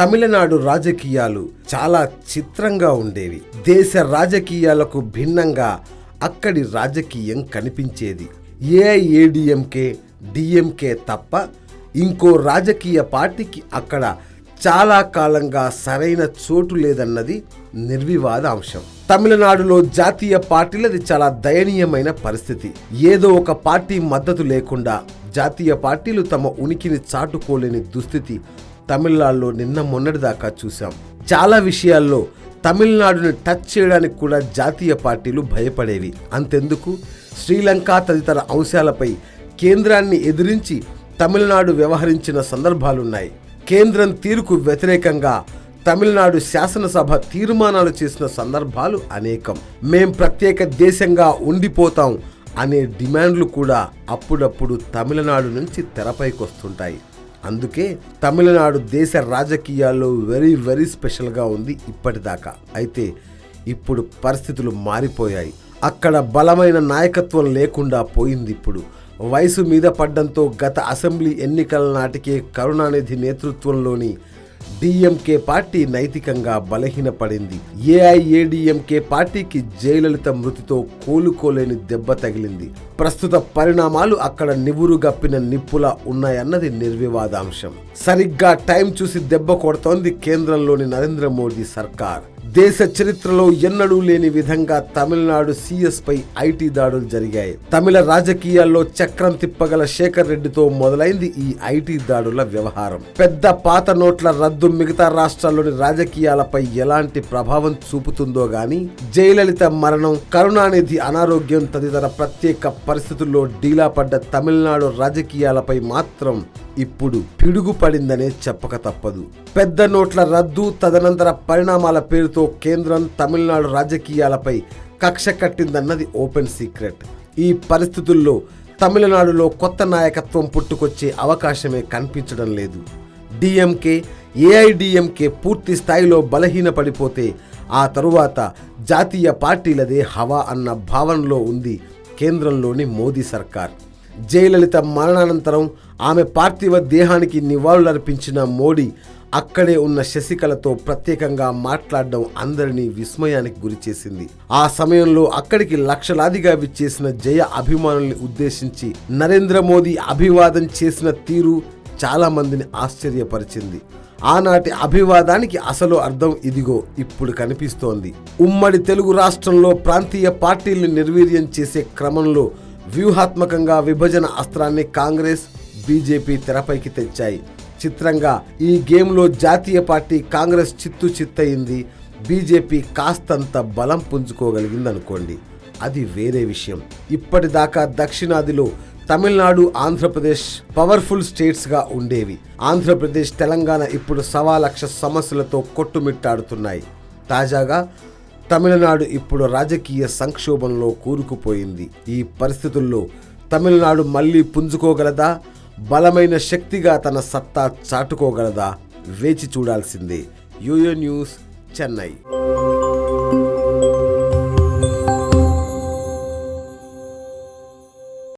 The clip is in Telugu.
తమిళనాడు రాజకీయాలు చాలా చిత్రంగా ఉండేవి. దేశ రాజకీయాలకు భిన్నంగా అక్కడి రాజకీయం కనిపించేది. ఏఐఏడీఎంకే, డిఎంకే తప్ప ఇంకో రాజకీయ పార్టీకి అక్కడ చాలా కాలంగా సరైన చోటు లేదన్నది నిర్వివాద అంశం. తమిళనాడులో జాతీయ పార్టీలది చాలా దయనీయమైన పరిస్థితి. ఏదో ఒక పార్టీ మద్దతు లేకుండా జాతీయ పార్టీలు తమ ఉనికిని చాటుకోలేని దుస్థితి తమిళనాడులో నిన్న మొన్నటిదాకా చూశాం. చాలా విషయాల్లో తమిళనాడుని టచ్ చేయడానికి కూడా జాతీయ పార్టీలు భయపడేవి. అంతెందుకు, శ్రీలంక తదితర అంశాలపై కేంద్రాన్ని ఎదిరించి తమిళనాడు వ్యవహరించిన సందర్భాలున్నాయి. కేంద్రం తీరుకు వ్యతిరేకంగా తమిళనాడు శాసనసభ తీర్మానాలు చేసిన సందర్భాలు అనేకం. మేం ప్రత్యేక దేశంగా ఉండిపోతాం అనే డిమాండ్లు కూడా అప్పుడప్పుడు తమిళనాడు నుంచి తెరపైకొస్తుంటాయి. అందుకే తమిళనాడు దేశ రాజకీయాల్లో వెరీ వెరీ స్పెషల్గా ఉంది ఇప్పటిదాకా. అయితే ఇప్పుడు పరిస్థితులు మారిపోయాయి. అక్కడ బలమైన నాయకత్వం లేకుండా పోయింది. ఇప్పుడు వయసు మీద పడ్డంతో గత అసెంబ్లీ ఎన్నికల నాటికే కరుణానిధి నేతృత్వంలోని డిఎంకే పార్టీ నైతికంగా బలహీనపడింది. ఏఐఏడీఎంకే పార్టీకి జయలలిత మృతితో కోలుకోలేని దెబ్బ తగిలింది. ప్రస్తుత పరిణామాలు అక్కడ నివురుగప్పిన నిప్పులా ఉన్నాయన్నది నిర్వివాదాంశం. సరిగ్గా టైం చూసి దెబ్బ కొడుతోంది కేంద్రంలోని నరేంద్ర మోదీ సర్కార్. దేశ చరిత్రలో ఎన్నడూ లేని విధంగా తమిళనాడు సీఎస్ పై ఐటీ దాడులు జరిగాయి. తమిళ రాజకీయాల్లో చక్రం తిప్పగల శేఖర్ రెడ్డితో మొదలైంది ఈ ఐటీ దాడుల వ్యవహారం. పెద్ద పాత నోట్ల రద్దు మిగతా రాష్ట్రాల్లోని రాజకీయాలపై ఎలాంటి ప్రభావం చూపుతుందో గానీ, జయలలిత మరణం, కరుణానిధి అనారోగ్యం తదితర ప్రత్యేక పరిస్థితుల్లో డీలా పడ్డ తమిళనాడు రాజకీయాలపై మాత్రం ఇప్పుడు పిడుగుపడిందనే చెప్పక తప్పదు. పెద్ద నోట్ల రద్దు తదనంతర పరిణామాల పేరుతో కేంద్రం తమిళనాడు రాజకీయాలపై కక్ష కట్టిందన్నది ఓపెన్ సీక్రెట్. ఈ పరిస్థితుల్లో తమిళనాడులో కొత్త నాయకత్వం పుట్టుకొచ్చే అవకాశమే కనిపించడం లేదు. డిఎంకే, ఏఐడిఎంకే పూర్తి స్థాయిలో బలహీనపడిపోతే ఆ తరువాత జాతీయ పార్టీలదే హవా అన్న భావనలో ఉంది కేంద్రంలోని మోదీ సర్కార్. జయలలిత మరణానంతరం ఆమె పార్థివ దేహానికి నివాళులర్పించిన మోడీ అక్కడే ఉన్న శశికళతో ప్రత్యేకంగా మాట్లాడడం అందరినీ విస్మయానికి గురిచేసింది. ఆ సమయంలో అక్కడికి లక్షలాదిగా విచ్చేసిన జయ అభిమానుల్ని ఉద్దేశించి నరేంద్ర మోదీ అభివాదం చేసిన తీరు చాలా మందిని ఆశ్చర్యపరిచింది. ఆనాటి అభివాదానికి అసలు అర్థం ఇదిగో ఇప్పుడు కనిపిస్తోంది. ఉమ్మడి తెలుగు రాష్ట్రంలో ప్రాంతీయ పార్టీల్ని నిర్వీర్యం చేసే క్రమంలో వ్యూహాత్మకంగా విభజన అస్త్రాన్ని కాంగ్రెస్, బీజేపీ తెరపైకి తెచ్చాయి. చిత్రంగా ఈ గేమ్లో జాతీయ పార్టీ కాంగ్రెస్ చిత్తయింది. బీజేపీ కాస్తంత బలం పుంజుకోగలిగిందనుకోండి, అది వేరే విషయం. ఇప్పటిదాకా దక్షిణాదిలో తమిళనాడు, ఆంధ్రప్రదేశ్ పవర్ఫుల్ స్టేట్స్గా ఉండేవి. ఆంధ్రప్రదేశ్, తెలంగాణ ఇప్పుడు 1,00,000 సమస్యలతో కొట్టుమిట్టాడుతున్నాయి. తాజాగా తమిళనాడు ఇప్పుడు రాజకీయ సంక్షోభంలో కూరుకుపోయింది. ఈ పరిస్థితుల్లో తమిళనాడు మళ్లీ పుంజుకోగలదా? బలమైన శక్తిగా తన సత్తా చాటుకోగలదా? వేచి చూడాల్సిందే. యూయో న్యూస్, చెన్నై.